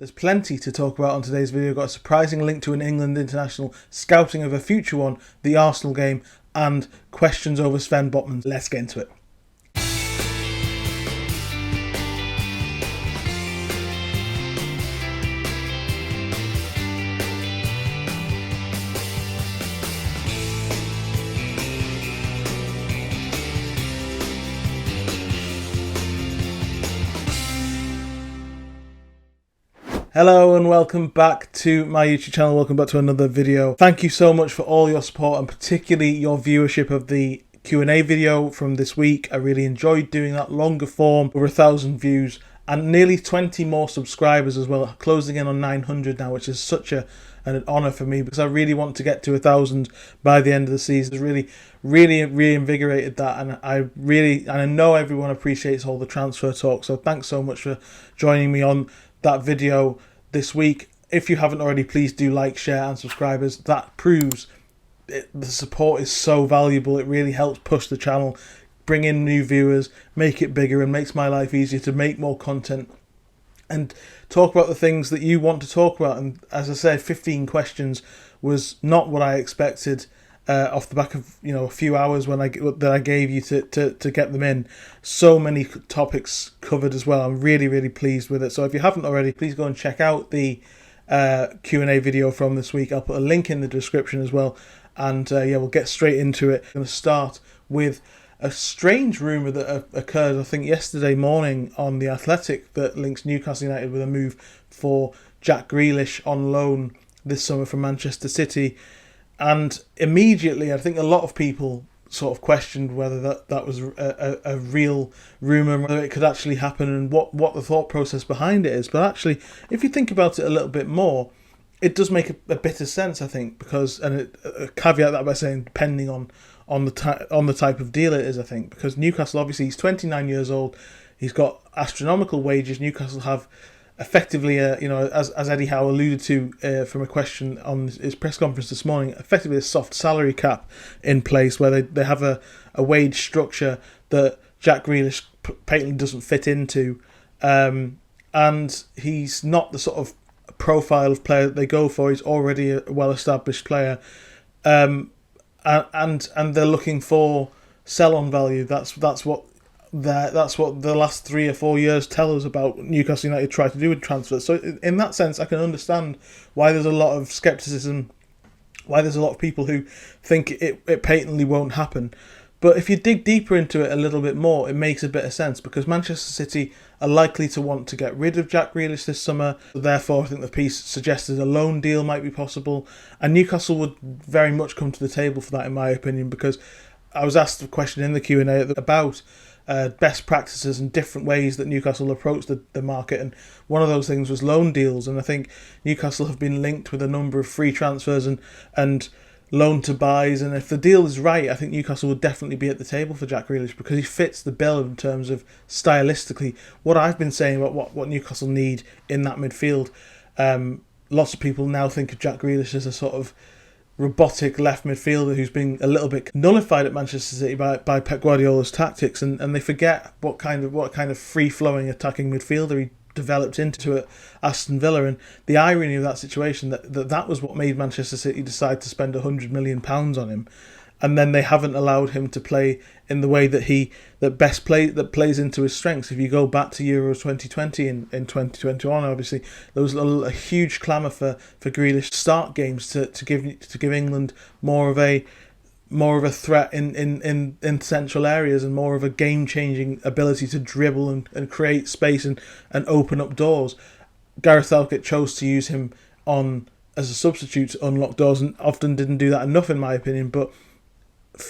There's plenty to talk about on today's video. We've got a surprising link to an England international, scouting of a future one, the Arsenal game, and questions over Sven Botman. Let's get into it. Hello and welcome back to my YouTube channel. Welcome back to another video. Thank you so much for all your support and particularly your viewership of the Q&A video from this week. I really enjoyed doing that, longer form, over 1,000 views and nearly 20 more subscribers as well, closing in on 900 now, which is such an honour for me because I really want to get to 1,000 by the end of the season. It's really reinvigorated that, and I know everyone appreciates all the transfer talk, so thanks so much for joining me on that video this week. If you haven't already, please do like, share and subscribers. That proves the support is so valuable. It really helps push the channel, bring in new viewers, make it bigger, and makes my life easier to make more content and talk about the things that you want to talk about. And as I said, 15 questions was not what I expected off the back of a few hours that I gave you to get them in. So many topics covered as well. I'm really pleased with it. So if you haven't already, please go and check out the Q&A video from this week. I'll put a link in the description as well. And we'll get straight into it. I'm going to start with a strange rumour that occurred, I think, yesterday morning on The Athletic that links Newcastle United with a move for Jack Grealish on loan this summer from Manchester City. And immediately, I think a lot of people sort of questioned whether that was a real rumour, whether it could actually happen, and what the thought process behind it is. But actually, if you think about it a little bit more, it does make a bit of sense, I think, because, and caveat that by saying depending on the type of deal it is, I think, because Newcastle, obviously, he's 29 years old, he's got astronomical wages. Newcastle have effectively, as Eddie Howe alluded to from a question on his press conference this morning, effectively a soft salary cap in place where they have a wage structure that Jack Grealish patently doesn't fit into, and he's not the sort of profile of player that they go for. He's already a well-established player, and they're looking for sell-on value. That's what the last 3 or 4 years tell us about Newcastle United try to do with transfers. So in that sense, I can understand why there's a lot of scepticism, why there's a lot of people who think it patently won't happen. But if you dig deeper into it a little bit more, it makes a bit of sense, because Manchester City are likely to want to get rid of Jack Grealish this summer. Therefore, I think the piece suggested a loan deal might be possible, and Newcastle would very much come to the table for that, in my opinion, because I was asked a question in the Q&A about best practices and different ways that Newcastle approach the market, and one of those things was loan deals. And I think Newcastle have been linked with a number of free transfers and loan to buys, and if the deal is right, I think Newcastle would definitely be at the table for Jack Grealish, because he fits the bill in terms of stylistically what I've been saying about what Newcastle need in that midfield. Lots of people now think of Jack Grealish as a sort of robotic left midfielder who's been a little bit nullified at Manchester City by Pep Guardiola's tactics, and they forget what kind of free-flowing attacking midfielder he developed into at Aston Villa. And the irony of that situation, that was what made Manchester City decide to spend £100 million on him, and then they haven't allowed him to play in the way that plays into his strengths. If you go back to Euros 2020 in 2021, obviously there was a huge clamour for Grealish to start games to give England more of a threat in central areas, and more of a game-changing ability to dribble and create space and open up doors. Gareth Southgate chose to use him as a substitute to unlock doors, and often didn't do that enough, in my opinion. But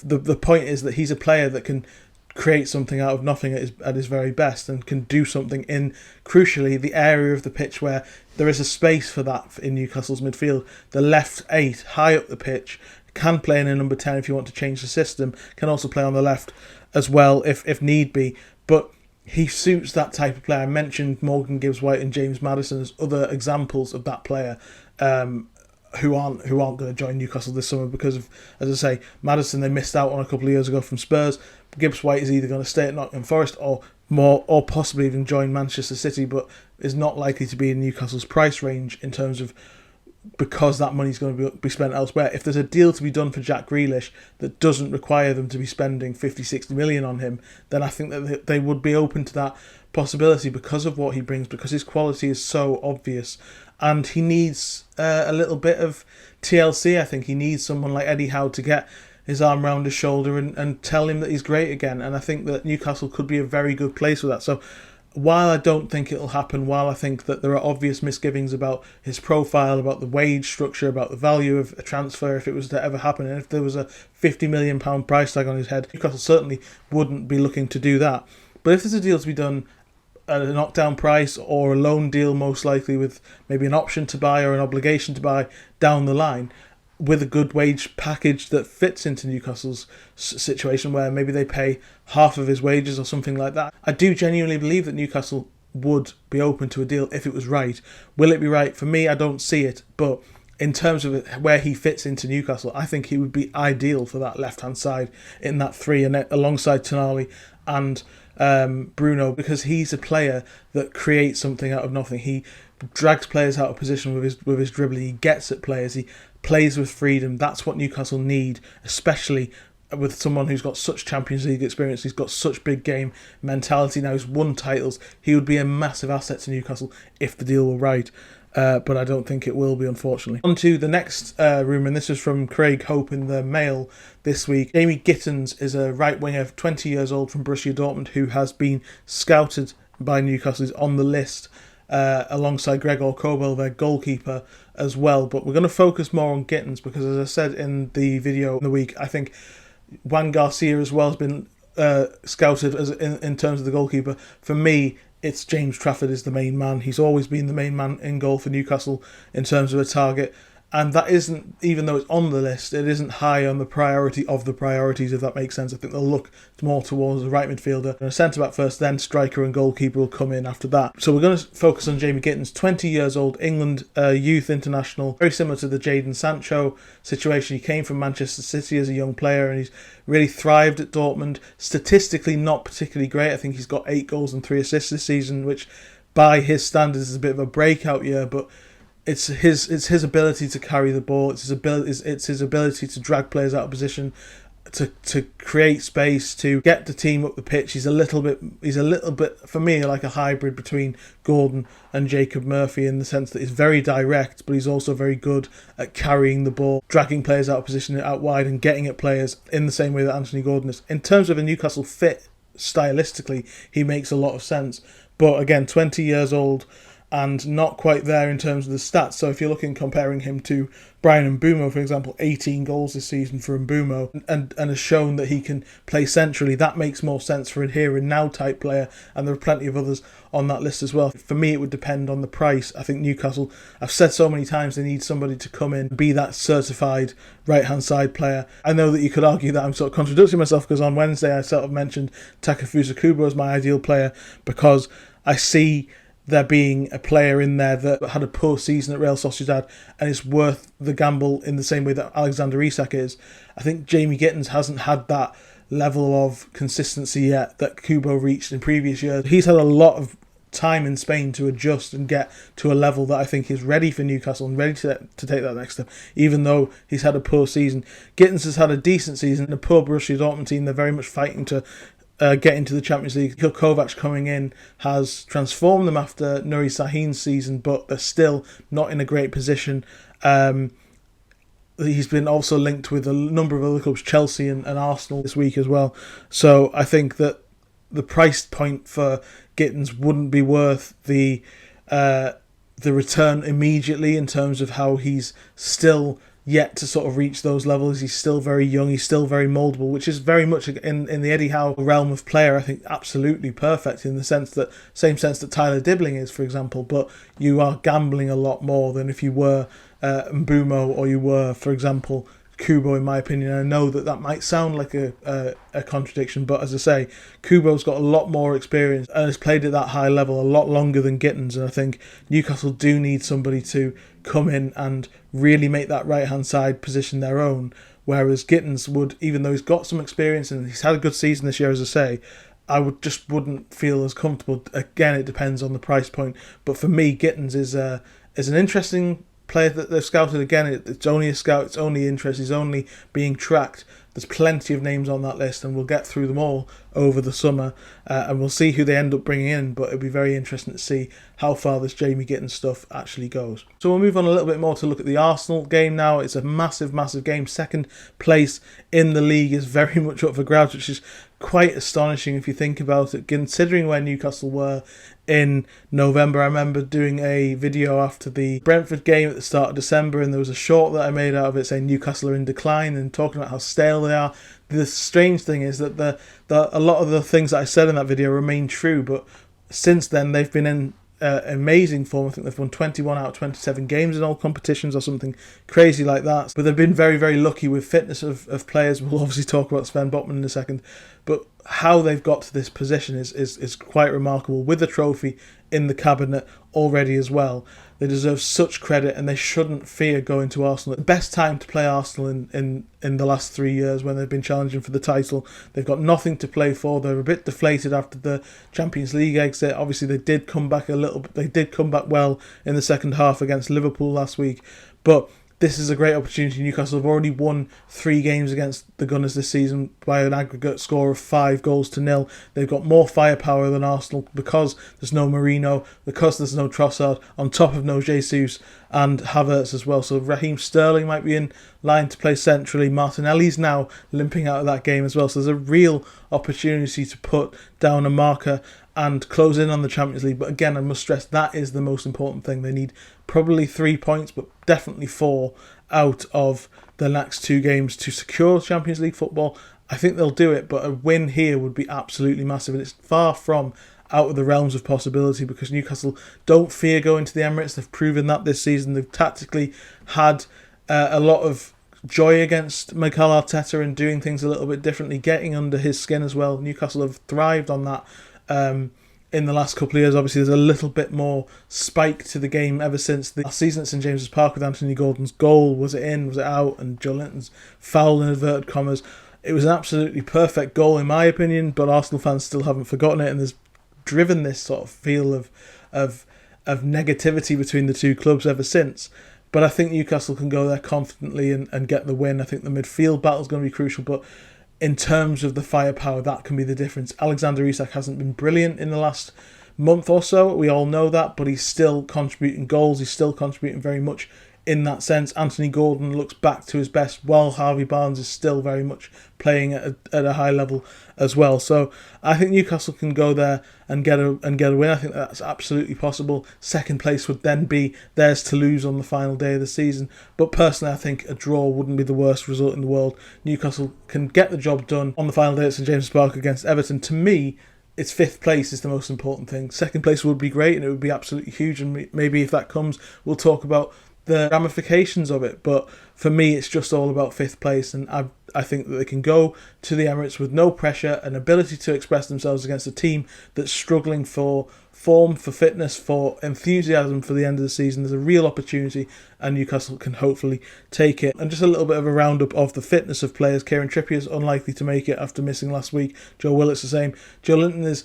the point is that he's a player that can create something out of nothing at his very best, and can do something in, crucially, the area of the pitch where there is a space for that in Newcastle's midfield. The left 8, high up the pitch, can play in a number 10 if you want to change the system, can also play on the left as well if need be, but he suits that type of player. I mentioned Morgan Gibbs-White and James Maddison as other examples of that player, who aren't going to join Newcastle this summer because of, as I say, Maddison they missed out on a couple of years ago from Spurs. Gibbs-White is either going to stay at Nottingham Forest or more, or possibly even join Manchester City, but is not likely to be in Newcastle's price range in terms of, because that money's going to be spent elsewhere. If there's a deal to be done for Jack Grealish that doesn't require them to be spending 50-60 million on him, then I think that they would be open to that possibility because of what he brings, because his quality is so obvious. And he needs a little bit of TLC. I think he needs someone like Eddie Howe to get his arm round his shoulder and tell him that he's great again. And I think that Newcastle could be a very good place for that. So while I don't think it'll happen, while I think that there are obvious misgivings about his profile, about the wage structure, about the value of a transfer if it was to ever happen, and if there was a £50 million price tag on his head, Newcastle certainly wouldn't be looking to do that. But if there's a deal to be done at a knockdown price, or a loan deal most likely with maybe an option to buy or an obligation to buy down the line, with a good wage package that fits into Newcastle's situation, where maybe they pay half of his wages or something like that, I do genuinely believe that Newcastle would be open to a deal if it was right. Will it be right? For me, I don't see it, but in terms of where he fits into Newcastle, I think he would be ideal for that left-hand side in that three, and alongside Tonali and Bruno, because he's a player that creates something out of nothing. He drags players out of position with his dribbling. He gets at players. He plays with freedom. That's what Newcastle need, especially with someone who's got such Champions League experience. He's got such big game mentality now. He's won titles. He would be a massive asset to Newcastle if the deal were right. But I don't think it will be, unfortunately. On to the next rumour, and this is from Craig Hope in the Mail this week. Jamie Gittens is a right winger, 20 years old, from Borussia Dortmund, who has been scouted by Newcastle. He's on the list alongside Gregor Kobel, their goalkeeper, as well. But we're going to focus more on Gittens because, as I said in the video in the week, I think Juan Garcia as well has been scouted as in terms of the goalkeeper. For me, it's James Trafford is the main man. He's always been the main man in goal for Newcastle in terms of a target. And that isn't, even though it's on the list, it isn't high on the priority of the priorities, if that makes sense. I think they'll look more towards a right midfielder and a centre-back first, then striker and goalkeeper will come in after that. So we're going to focus on Jamie Gittens, 20 years old, England youth international, very similar to the Jadon Sancho situation. He came from Manchester City as a young player and he's really thrived at Dortmund. Statistically not particularly great. I think he's got 8 goals and 3 assists this season, which by his standards is a bit of a breakout year, but it's his ability to carry the ball. It's his ability to drag players out of position, to create space, to get the team up the pitch. He's a little bit for me like a hybrid between Gordon and Jacob Murphy, in the sense that he's very direct, but he's also very good at carrying the ball, dragging players out of position, out wide, and getting at players in the same way that Anthony Gordon is. In terms of a Newcastle fit, stylistically, he makes a lot of sense. But again, 20 years old, and not quite there in terms of the stats. So if you're comparing him to Brian Mbeumo, for example, 18 goals this season for Mbeumo, and has shown that he can play centrally, that makes more sense for a here and now type player, and there are plenty of others on that list as well. For me, it would depend on the price. I think Newcastle, I've said so many times, they need somebody to come in and be that certified right-hand side player. I know that you could argue that I'm sort of contradicting myself, because on Wednesday I sort of mentioned Takefusa Kubo as my ideal player, because I see there being a player in there that had a poor season at Real Sociedad and is worth the gamble in the same way that Alexander Isak is. I think Jamie Gittens hasn't had that level of consistency yet that Kubo reached in previous years. He's had a lot of time in Spain to adjust and get to a level that I think is ready for Newcastle and ready to take that next step, even though he's had a poor season. Gittens has had a decent season. A poor Borussia Dortmund team, they're very much fighting to get into the Champions League. Kovac coming in has transformed them after Nuri Sahin's season, but they're still not in a great position. He's been also linked with a number of other clubs, Chelsea and Arsenal this week as well. So I think that the price point for Gittens wouldn't be worth the return immediately, in terms of how he's still yet to sort of reach those levels. He's still very young, he's still very mouldable, which is very much in the Eddie Howe realm of player. I think absolutely perfect, in the sense that Tyler Dibbling is, for example, but you are gambling a lot more than if you were Mbeumo, or you were, for example, Kubo, in my opinion. I know that might sound like a contradiction, but as I say, Kubo's got a lot more experience and has played at that high level a lot longer than Gittens, and I think Newcastle do need somebody to come in and really make that right-hand side position their own, whereas Gittens would, even though he's got some experience and he's had a good season this year, as I say, I wouldn't feel as comfortable. Again, it depends on the price point. But for me, Gittens is an interesting player that they've scouted. Again, it's only a scout. It's only interest. He's only being tracked. There's plenty of names on that list, and we'll get through them all over the summer, and we'll see who they end up bringing in. But it'll be very interesting to see how far this Jamie Gittens stuff actually goes. So we'll move on a little bit more to look at the Arsenal game now. It's a massive, massive game. Second place in the league is very much up for grabs, which is quite astonishing if you think about it, considering where Newcastle were in November. I remember doing a video after the Brentford game at the start of December, and there was a short that I made out of it saying Newcastle are in decline and talking about how stale they are. The strange thing is that a lot of the things that I said in that video remain true, but since then they've been in amazing form. I think they've won 21 out of 27 games in all competitions or something crazy like that. But they've been very, very lucky with fitness of players. We'll obviously talk about Sven Botman in a second. But how they've got to this position is quite remarkable, with a trophy in the cabinet already as well. They deserve such credit, and they shouldn't fear going to Arsenal. The best time to play Arsenal in the last 3 years when they've been challenging for the title. They've got nothing to play for. They're a bit deflated after the Champions League exit. Obviously, they did come back a little bit. They did come back well in the second half against Liverpool last week, but this is a great opportunity. Newcastle have already won 3 games against the Gunners this season by an aggregate score of 5-0. They've got more firepower than Arsenal because there's no Marino, because there's no Trossard, on top of no Jesus and Havertz as well. So Raheem Sterling might be in line to play centrally. Martinelli's now limping out of that game as well. So there's a real opportunity to put down a marker and close in on the Champions League. But again, I must stress, that is the most important thing. They need probably 3 points, but definitely 4 out of the next 2 games to secure Champions League football. I think they'll do it, but a win here would be absolutely massive, and it's far from out of the realms of possibility because Newcastle don't fear going to the Emirates. They've proven that this season. They've tactically had a lot of joy against Mikel Arteta and doing things a little bit differently, getting under his skin as well. Newcastle have thrived on that in the last couple of years. Obviously, there's a little bit more spike to the game ever since the season at St James's Park with Anthony Gordon's goal. Was it in? Was it out? And Joelinton's foul in inverted commas. It was an absolutely perfect goal in my opinion, but Arsenal fans still haven't forgotten it, and there's driven this sort of feel of negativity between the two clubs ever since. But I think Newcastle can go there confidently and get the win. I think the midfield battle is going to be crucial, but in terms of the firepower, that can be the difference. Alexander Isak hasn't been brilliant in the last month or so. We all know that, but he's still contributing goals. He's still contributing very much in that sense. Anthony Gordon looks back to his best, while Harvey Barnes is still very much playing at a high level as well. So I think Newcastle can go there and get a win. I think that's absolutely possible. Second place would then be theirs to lose on the final day of the season. But personally, I think a draw wouldn't be the worst result in the world. Newcastle can get the job done on the final day at St James's Park against Everton. To me, it's 5th place is the most important thing. Second place would be great, and it would be absolutely huge. And maybe if that comes, we'll talk about the ramifications of it. But for me, it's just all about 5th place, and I think that they can go to the Emirates with no pressure, an ability to express themselves against a team that's struggling for form, for fitness, for enthusiasm for the end of the season. There's a real opportunity, and Newcastle can hopefully take it. And just a little bit of a roundup of the fitness of players. Kieran Trippier is unlikely to make it after missing last week. Joe Willock's the same. Joelinton is,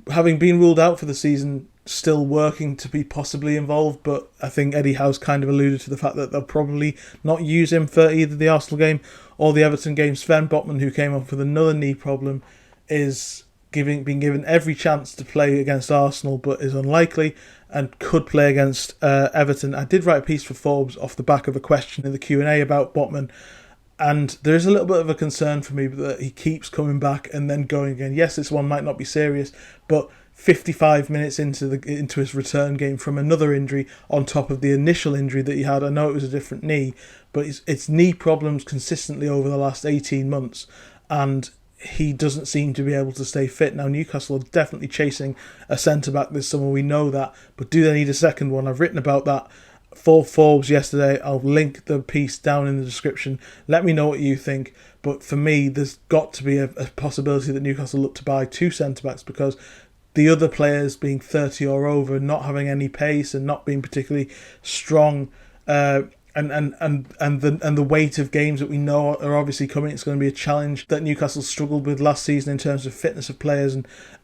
having been ruled out for the season, still working to be possibly involved, but I think Eddie Howe's kind of alluded to the fact that they'll probably not use him for either the Arsenal game or the Everton game. Sven Botman, who came up with another knee problem, is being given every chance to play against Arsenal, but is unlikely and could play against Everton. I did write a piece for Forbes off the back of a question in the Q&A about Botman, and there is a little bit of a concern for me that he keeps coming back and then going again. Yes, this one might not be serious, but 55 minutes into his return game from another injury on top of the initial injury that he had. I know it was a different knee, but it's knee problems consistently over the last 18 months, and he doesn't seem to be able to stay fit. Now, Newcastle are definitely chasing a centre-back this summer, we know that, but do they need a second one? I've written about that for Forbes yesterday. I'll link the piece down in the description. Let me know what you think. But for me, there's got to be a possibility that Newcastle look to buy 2 centre-backs, because the other players being 30 or over, not having any pace and not being particularly strong the weight of games that we know are obviously coming. It's going to be a challenge that Newcastle struggled with last season in terms of fitness of players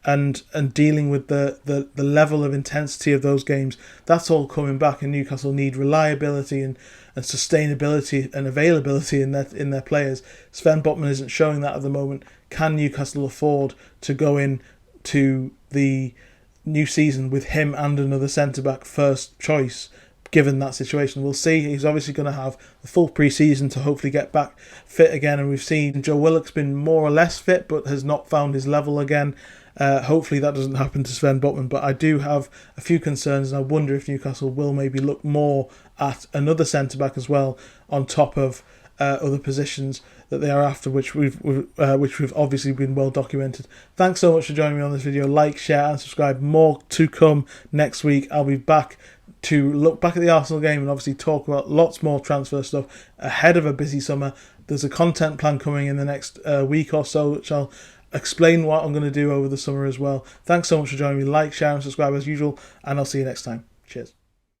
and dealing with the level of intensity of those games. That's all coming back, and Newcastle need reliability and sustainability and availability in their players. Sven Botman isn't showing that at the moment. Can Newcastle afford to go in to the new season with him and another centre-back first choice, given that situation? We'll see. He's obviously going to have the full pre-season to hopefully get back fit again, and we've seen Joe Willock's been more or less fit but has not found his level again. Hopefully that doesn't happen to Sven Botman, but I do have a few concerns, and I wonder if Newcastle will maybe look more at another centre-back as well, on top of other positions that they are after, which we've obviously been well documented. Thanks so much for joining me on this video. Like, share and subscribe. More to come next week. I'll be back to look back at the Arsenal game and obviously talk about lots more transfer stuff ahead of a busy summer. There's a content plan coming in the next week or so, which I'll explain what I'm going to do over the summer as well. Thanks so much for joining me. Like, share and subscribe as usual, and I'll see you next time. Cheers.